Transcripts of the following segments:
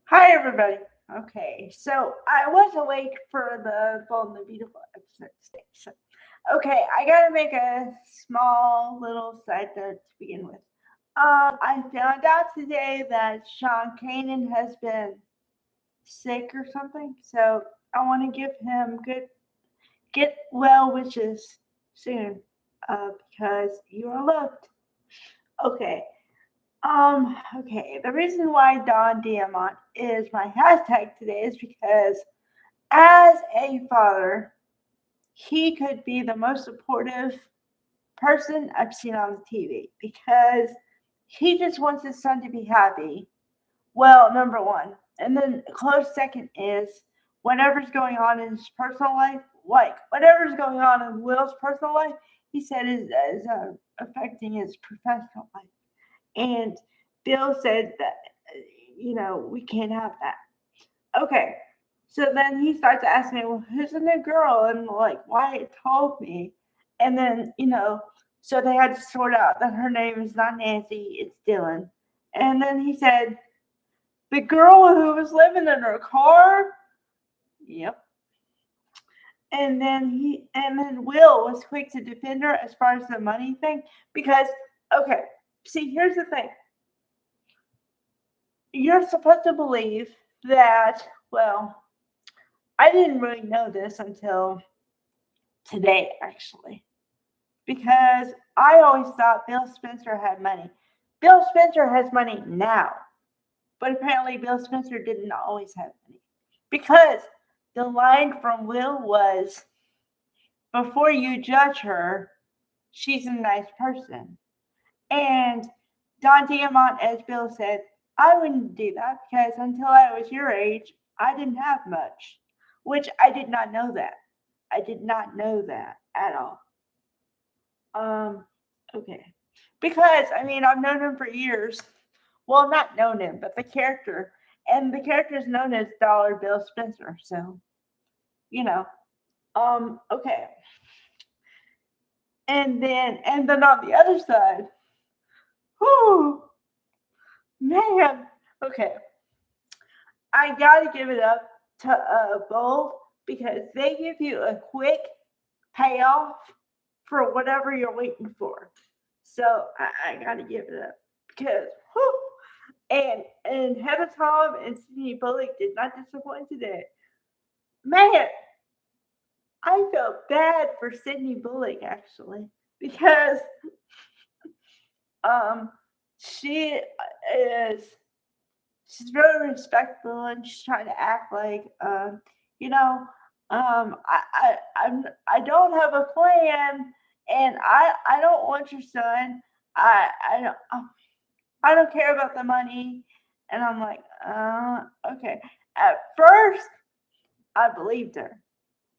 Hi, everybody. Okay, so I was awake for the Bold and the Beautiful episode today. I gotta make a small little side note to begin with. I found out today that Sean Kanan has been sick or something, so I want to give him good get well wishes soon, because you are loved. Okay, the reason why Don Diamont is my hashtag today is because as a father, he could be the most supportive person I've seen on the TV because he just wants his son to be happy. Well, number one. And then a close second is whatever's going on in his personal life, like whatever's going on in Will's personal life, he said is affecting his professional life. And Bill said that, we can't have that. Okay. So then he starts asking me, well, who's the new girl? And like, Wyatt told me. And then, so they had to sort out that her name is not Nancy, it's Dylan. And then he said, the girl who was living in her car? Yep. And then Will was quick to defend her as far as the money thing. Because, okay, see, here's the thing. You're supposed to believe that, well, I didn't really know this until today, actually, because I always thought Bill Spencer had money. Bill Spencer has money now, but apparently Bill Spencer didn't always have money because the line from Will was, before you judge her, she's a nice person. And Don Diamont, as Bill said, I wouldn't do that because until I was your age, I didn't have much, which I did not know that. I did not know that at all. Um, okay. Because, I mean, I've known him for years. Well, not known him, but the character. And the character is known as Dollar Bill Spencer. So, you know. Okay. And then on the other side, whoo, man. Okay. I gotta give it up to Bold because they give you a quick payoff for whatever you're waiting for. So I gotta give it up because whew, and Heather Tom and Sydney Bullock did not disappoint today. Man, I felt bad for Sydney Bullock actually because um she is she's very respectful and she's trying to act like you know I don't have a plan and I don't want your son. I don't care about the money. And I'm like, okay. At first, I believed her.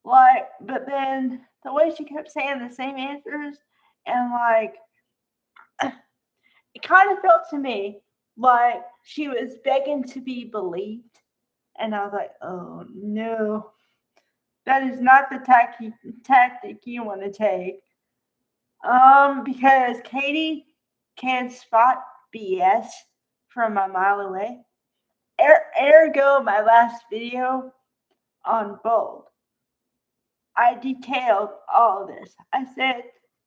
Like, but then the way she kept saying the same answers, and like, it kind of felt to me like she was begging to be believed. And I was like, oh no, that is not the tactic you want to take. Because Katie can spot BS from a mile away. Ergo, my last video on Bold, I detailed all of this. I said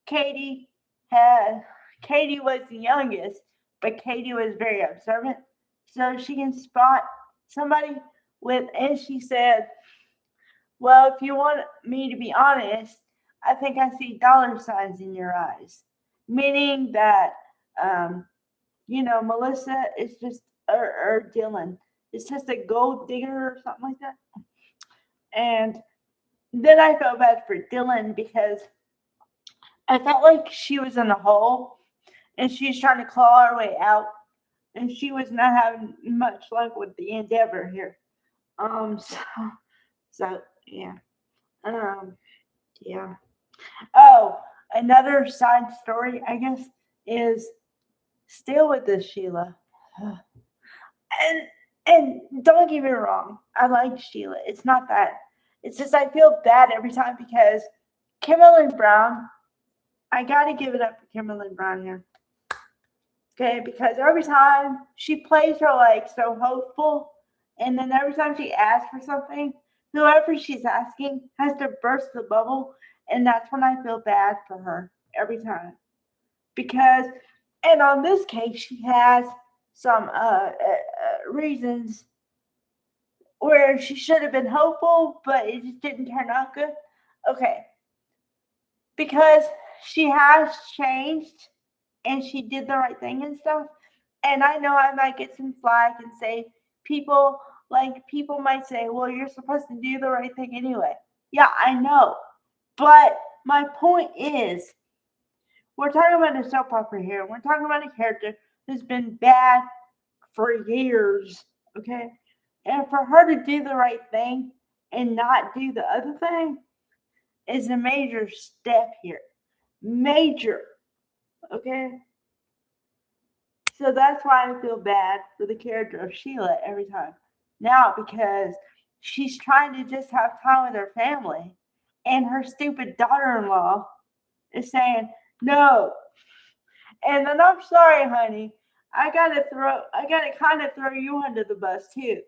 Katie had Katie was the youngest, but Katie was very observant, so she can spot somebody with. And she said, "Well, if you want me to be honest, I think I see dollar signs in your eyes," meaning that um, Melissa is just or Dylan is just a gold digger or something like that. And then I felt bad for Dylan because I felt like she was in a hole and she's trying to claw her way out, and she was not having much luck with the endeavor here. Um, so, so yeah, um, yeah. Oh, another side story, I guess, is still with this Sheila. And and don't get me wrong, I like Sheila. It's not that. It's just I feel bad every time because Kimberly Brown, I gotta give it up for Kimberly Brown here. Okay, because every time she plays her like so hopeful And then every time she asks for something, whoever she's asking has to burst the bubble. And that's when I feel bad for her every time. Because, and on this case, she has some reasons where she should have been hopeful, but it just didn't turn out good. Okay. Because she has changed and she did the right thing and stuff. And I know I might get some flack and say people might say, well, you're supposed to do the right thing anyway. Yeah, I know. But my point is, we're talking about a soap opera here. We're talking about a character who's been bad for years. Okay? And for her to do the right thing and not do the other thing is a major step here. Major. Okay? So that's why I feel bad for the character of Sheila every time. Now, because she's trying to just have time with her family, and her stupid daughter-in-law is saying, no. And then I'm sorry, honey. I gotta kind of throw you under the bus too,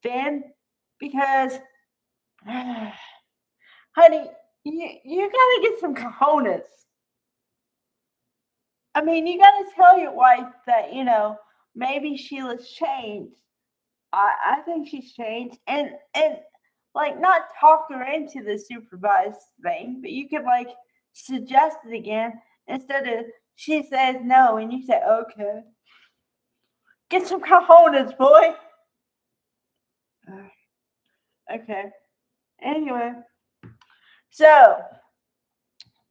Finn, because, honey, you gotta get some cojones. I mean, you gotta tell your wife that, maybe Sheila's changed. I think she's changed, and like not talk her into the supervised thing, but you could like suggest it again instead of she says no and you say okay. Get some cojones, boy. Okay. Anyway, so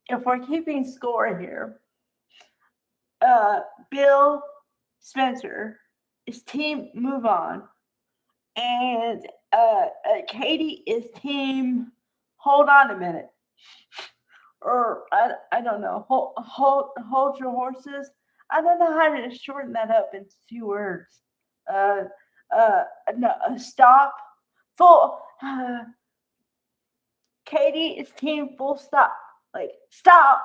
if we're keeping score here, Bill Spencer is team move on, and Katie is team hold on a minute, or I don't know, hold your horses. I don't know how to shorten that up into 2 words. Uh, no, stop, full. Katie is team full stop. Like stop.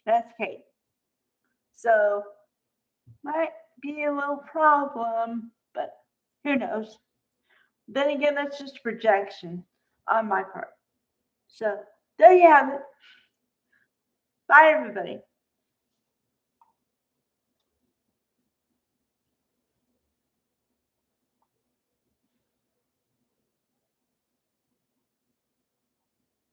That's Katie. So might be a little problem, but who knows? Then again, that's just projection on my part. So there you have it. Bye, everybody.